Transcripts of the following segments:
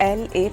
LA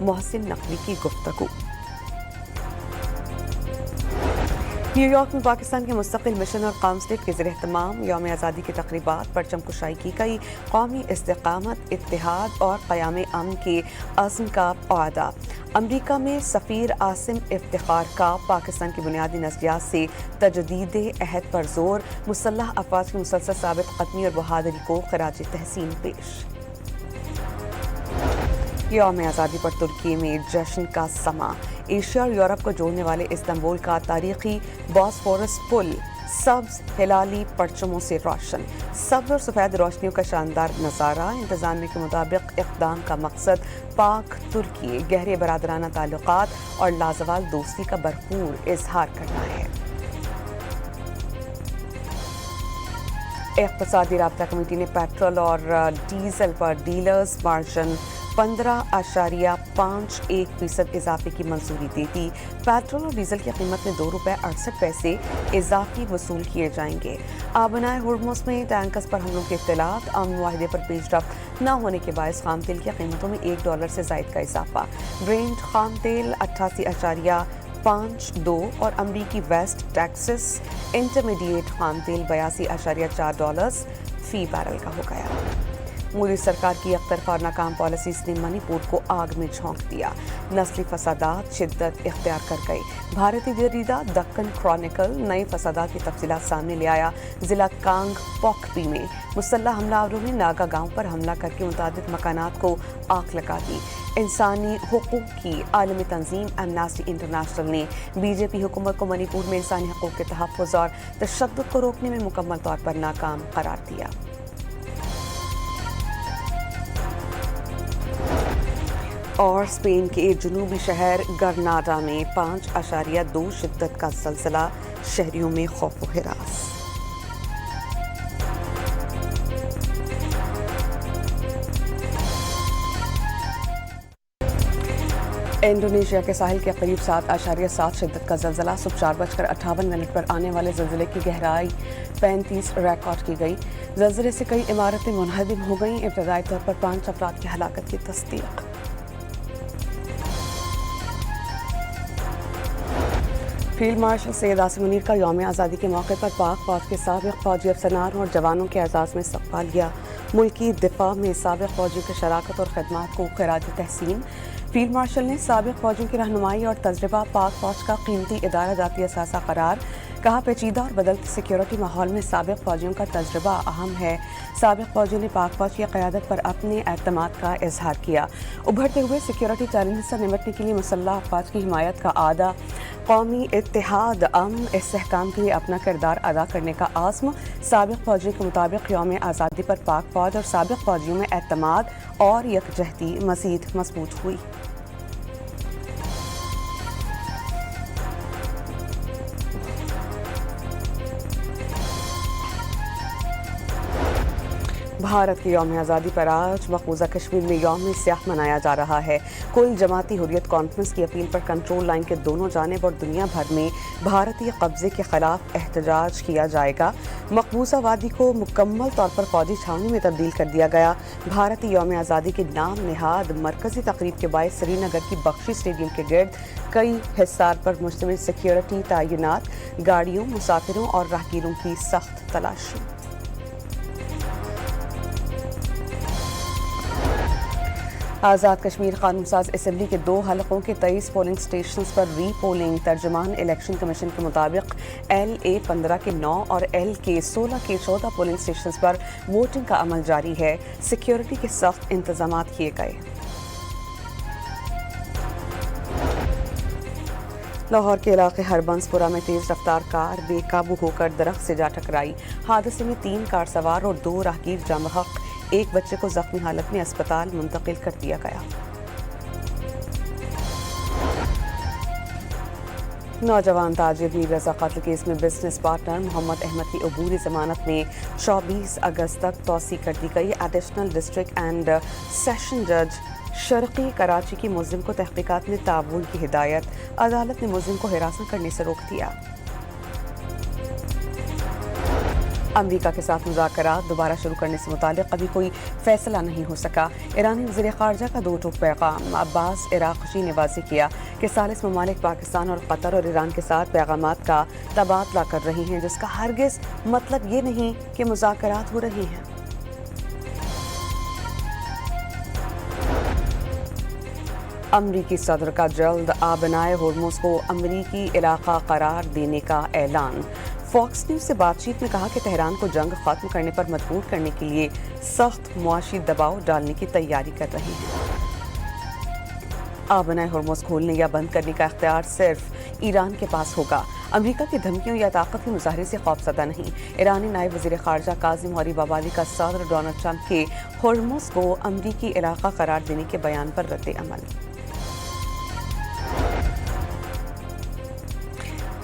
Mohsin Naqvi کی گفتگو۔ New York میں پاکستان کے مستقل مشن اور قونصلیٹ کے زیر اہتمام یوم آزادی کی تقریبات، پرچم کشائی کی گئی، قومی استقامت، اتحاد اور قیام امن کے عزم کا اعادہ۔ امریکہ میں سفیر عاصم افتخار کا پاکستان کی بنیادی نظریات سے تجدید عہد پر زور، مسلح افواج کی مسلسل ثابت قدمی اور بہادری کو خراج تحسین پیش۔ یوم آزادی پر ترکی میں جشن کا سماں، ایشیا اور یورپ کو جوڑنے والے استنبول کا تاریخی باسفورس پل سبز ہلالی پرچموں سے روشن، سبز اور سفید روشنیوں کا شاندار نظارہ۔ انتظامیہ کے مطابق اقدام کا مقصد پاک ترکی گہرے برادرانہ تعلقات اور لازوال دوستی کا بھرپور اظہار کرنا ہے۔ اقتصادی رابطہ کمیٹی نے پیٹرول اور ڈیزل پر ڈیلرز مارجن 15.51% اضافے کی منظوری دے دی۔ پیٹرول اور ڈیزل کی قیمت میں ₹2.68 اضافی وصول کیے جائیں گے۔ آبنائے ہرمز میں ٹینکرز پر حملوں کے اطلاعات، امن معاہدے پر پیش رفت نہ ہونے کے باعث خام تیل کی قیمتوں میں $1 سے زائد کا اضافہ۔ برینٹ خام تیل 88.52 اور امریکی ویسٹ ٹیکسس انٹرمیڈیٹ خام تیل $82.4 فی بیرل کا ہو گیا۔ مودی سرکار کی یک طرفہ اور ناکام پالیسیز نے منی پور کو آگ میں جھونک دیا، نسلی فسادات شدت اختیار کر گئی۔ بھارتی جریدہ دکن کرونیکل نئے فسادات کی تفصیلات سامنے لے آیا۔ ضلع کانگ پوکپی میں مسلح حملہ آوروں نے ناگا گاؤں پر حملہ کر کے متعدد مکانات کو آگ لگا دی۔ انسانی حقوق کی عالمی تنظیم ایمنسٹی انٹرنیشنل نے بی جے پی حکومت کو منی پور میں انسانی حقوق کے تحفظ اور تشدد کو روکنے میں مکمل طور پر ناکام قرار دیا۔ اور اسپین کے جنوبی شہر گرناڈا میں 5.2 شدت کا زلزلہ، شہریوں میں خوف و ہراس۔ انڈونیشیا کے ساحل کے قریب 7.7 شدت کا زلزلہ، صبح 4:58 پر آنے والے زلزلے کی گہرائی 35 ریکارڈ کی گئی۔ زلزلے سے کئی عمارتیں منہدم ہو گئیں۔ ابتدائی طور پر 5 افراد کی ہلاکت کی تصدیق۔ فیلڈ مارشل سید عاصم منیر کا یوم آزادی کے موقع پر پاک فوج کے سابق فوجی افسران اور جوانوں کے اعزاز میں استقبالیہ۔ ملکی دفاع میں سابق فوجیوں کی شراکت اور خدمات کو خراج تحسین۔ فیلڈ مارشل نے سابق فوجیوں کی رہنمائی اور تجربہ پاک فوج کا قیمتی ادارہ جاتی اثاثہ قرار، کہا پیچیدہ اور بدلتے سیکیورٹی ماحول میں سابق فوجیوں کا تجربہ اہم ہے۔ سابق فوجیوں نے پاک فوج کی قیادت پر اپنے اعتماد کا اظہار کیا۔ ابھرتے ہوئے سیکیورٹی چیلنجز سے نمٹنے کے لیے مسلح افواج کی حمایت کا اعادہ، قومی اتحاد، امن، استحکام کے لیے اپنا کردار ادا کرنے کا عزم۔ سابق فوجیوں کے مطابق یوم آزادی پر پاک فوج اور سابق فوجیوں میں اعتماد اور یکجہتی مزید مضبوط ہوئی۔ بھارت کے یوم آزادی پر آج مقبوضہ کشمیر میں یوم سیاہ منایا جا رہا ہے۔ کل جماعتی حریت کانفرنس کی اپیل پر کنٹرول لائن کے دونوں جانب اور دنیا بھر میں بھارتی قبضے کے خلاف احتجاج کیا جائے گا۔ مقبوضہ وادی کو مکمل طور پر فوجی چھاؤنی میں تبدیل کر دیا گیا۔ بھارتی یوم آزادی کے نام نہاد مرکزی تقریب کے باعث سری نگر کی بخشی اسٹیڈیم کے گرد کئی حصار پر مشتمل سیکیورٹی تعینات، گاڑیوں، مسافروں اور راہگیروں کی سخت تلاشی۔ آزاد کشمیر قانون ساز اسمبلی کے 2 حلقوں کے 23 پولنگ اسٹیشنز پر ری پولنگ۔ ترجمان الیکشن کمیشن کے مطابق LA-15 کے 9 اور LK-16 کے 14 پولنگ اسٹیشنز پر ووٹنگ کا عمل جاری ہے۔ سیکیورٹی کے سخت انتظامات کیے گئے۔ لاہور کے علاقے ہربنس پورہ میں تیز رفتار کار بے قابو ہو کر درخت سے جا ٹکرائی۔ حادثے میں 3 کار سوار اور 2 راہگیر جاں بحق، ایک بچے کو زخمی حالت میں اسپتال منتقل کر دیا گیا۔ نوجوان تاجر میر رضا قتل کیس میں بزنس پارٹنر محمد احمد کی عبوری ضمانت میں 24 اگست تک توسیع کر دی گئی۔ ایڈیشنل ڈسٹرکٹ اینڈ سیشن جج شرقی کراچی کی ملزم کو تحقیقات میں تعاون کی ہدایت، عدالت نے ملزم کو ہراساں کرنے سے روک دیا۔ امریکہ کے ساتھ مذاکرات دوبارہ شروع کرنے سے متعلق ابھی کوئی فیصلہ نہیں ہو سکا۔ ایرانی وزیر خارجہ کا دو ٹوک پیغام۔ عباس عراقچی نے واضح کیا کہ ثالث ممالک پاکستان اور قطر اور ایران کے ساتھ پیغامات کا تبادلہ کر رہی ہیں، جس کا ہرگز مطلب یہ نہیں کہ مذاکرات ہو رہی ہیں۔ امریکی صدر کا جلد آبنائے ہرمز کو امریکی علاقہ قرار دینے کا اعلان۔ فاکس نیوز سے بات چیت میں کہا کہ تہران کو جنگ ختم کرنے پر مجبور کرنے کے لیے سخت معاشی دباؤ ڈالنے کی تیاری کر رہے ہیں۔ آبنائے ہرمز کھولنے یا بند کرنے کا اختیار صرف ایران کے پاس ہوگا۔ امریکہ کی دھمکیوں یا طاقت کے مظاہرے سے خوفزدہ نہیں۔ ایرانی نائب وزیر خارجہ کاظم غریب آبادی کا صدر ڈونلڈ ٹرمپ کے ہرمز کو امریکی علاقہ قرار دینے کے بیان پر رد عمل۔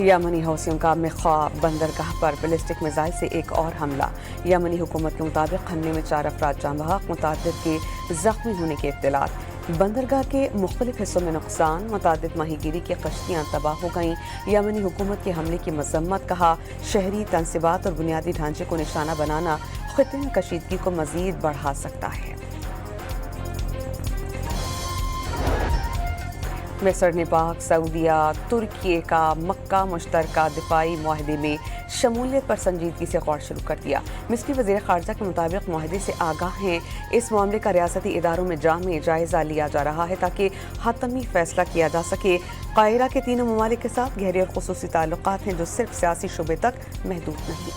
یمنی حوثیوں کا مخوا بندرگاہ پر بیلسٹک میزائل سے ایک اور حملہ۔ یمنی حکومت کے مطابق حملے میں 4 افراد جاں بحق، متعدد کے زخمی ہونے کے اطلاعات۔ بندرگاہ کے مختلف حصوں میں نقصان، متعدد ماہی گیری کی کشتیاں تباہ ہو گئیں۔ یمنی حکومت کے حملے کی مذمت، کہا شہری تنصیبات اور بنیادی ڈھانچے کو نشانہ بنانا خطے میں کشیدگی کو مزید بڑھا سکتا ہے۔ مصر نے پاک، سعودیہ، ترکی کا مکہ مشترکہ دفاعی معاہدے میں شمولیت پر سنجیدگی سے غور شروع کر دیا۔ مصری وزیر خارجہ کے مطابق معاہدے سے آگاہ ہیں، اس معاملے کا ریاستی اداروں میں جامع جائزہ لیا جا رہا ہے تاکہ حتمی فیصلہ کیا جا سکے۔ قاہرہ کے تینوں ممالک کے ساتھ گہرے اور خصوصی تعلقات ہیں جو صرف سیاسی شعبے تک محدود نہیں۔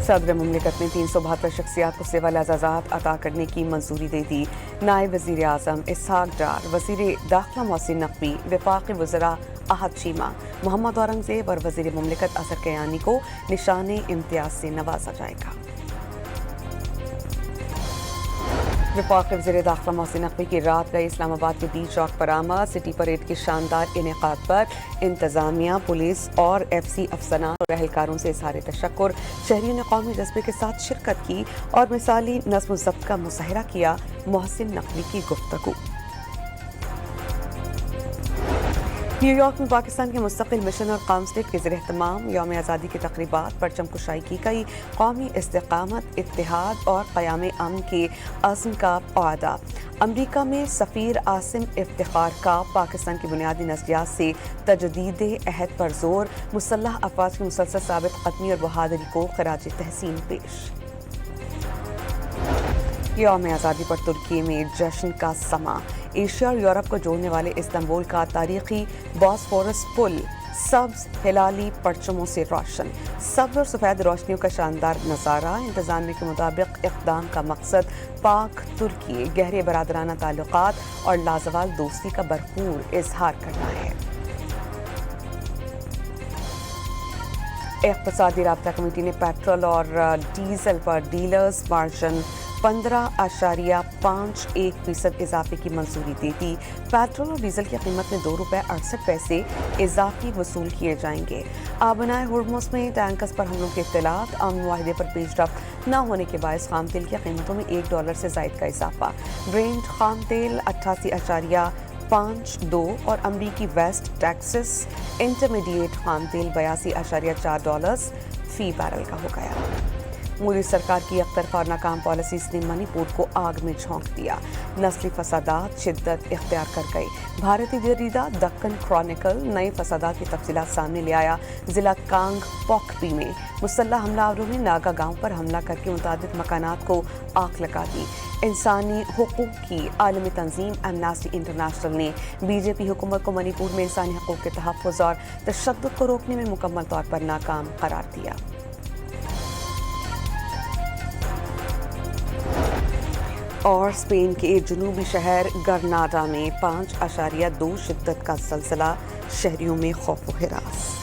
صدر مملکت نے 372 شخصیات کو سول اعزازات عطا کرنے کی منظوری دے دی۔ نائب وزیر اعظم اسحاق ڈار، وزیر داخلہ محسن نقوی، وفاقی وزراء احد چیمہ، محمد اورنگزیب اور وزیر مملکت اظہر کیانی کو نشان امتیاز سے نوازا جائے گا۔ وفاقی وزیر داخلہ محسن نقوی کی رات گئے اسلام آباد کے ڈی چوک پر آمد۔ سٹی پریڈ کے شاندار انعقاد پر انتظامیہ، پولیس اور ایف سی افسران اور اہلکاروں سے اظہار تشکر۔ شہریوں نے قومی جذبے کے ساتھ شرکت کی اور مثالی نظم و ضبط کا مظاہرہ کیا۔ محسن نقوی کی گفتگو۔ نیو یارک میں پاکستان کے مستقل مشن اور قونصلیٹ کے زیر اہتمام یوم آزادی کی تقریبات، پرچم کشائی کی گئی۔ قومی استقامت، اتحاد اور قیام امن کے عزم کا اعادہ۔ امریکہ میں سفیر عاصم افتخار کا پاکستان کی بنیادی نظریات سے تجدید عہد پر زور۔ مسلح افواج کی مسلسل ثابت قدمی اور بہادری کو خراج تحسین پیش۔ یوم آزادی پر ترکی میں جشن کا سماں۔ ایشیا اور یورپ کو جوڑنے والے استنبول کا تاریخی باسفورس پل سبز ہلالی پرچموں سے روشن۔ سبز اور سفید روشنیوں کا شاندار نظارہ۔ انتظامیہ کے مطابق اقدام کا مقصد پاک ترکی گہرے برادرانہ تعلقات اور لازوال دوستی کا بھرپور اظہار کرنا ہے۔ اقتصادی رابطہ کمیٹی نے پیٹرول اور ڈیزل پر ڈیلرز مارجن 15.51% اضافے کی منظوری دے دی۔ پیٹرول اور ڈیزل کی قیمت میں ₹2.68 اضافی وصول کیے جائیں گے۔ آبنائے ہرمز میں ٹینکرز پر حملوں کے اطلاعات۔ امن معاہدے پر پیش رفت نہ ہونے کے باعث خام تیل کی قیمتوں میں $1 سے زائد کا اضافہ۔ برینٹ خام تیل 88.52 اور امریکی ویسٹ ٹیکسس انٹرمیڈیٹ خام تیل $82.4 فی بیرل کا ہو گیا۔ مودی سرکار کی یک طرفہ اور ناکام پالیسیز نے منی پور کو آگ میں جھونک دیا۔ نسلی فسادات شدت اختیار کر گئے۔ بھارتی جریدہ دکن کرونیکل نئے فسادات کی تفصیلات سامنے لے آیا۔ ضلع کانگ پوکپی میں مسلح حملہ آوروں نے ناگا گاؤں پر حملہ کر کے متعدد مکانات کو آگ لگا دی۔ انسانی حقوق کی عالمی تنظیم ایمنسٹی انٹرنیشنل نے بی جے پی حکومت کو منی پور میں انسانی حقوق کے تحفظ اور تشدد کو روکنے میں مکمل طور پر ناکام قرار دیا۔ اور اسپین کے جنوبی شہر گرناڈا میں 5.2 شدت کا زلزلہ، شہریوں میں خوف و ہراس۔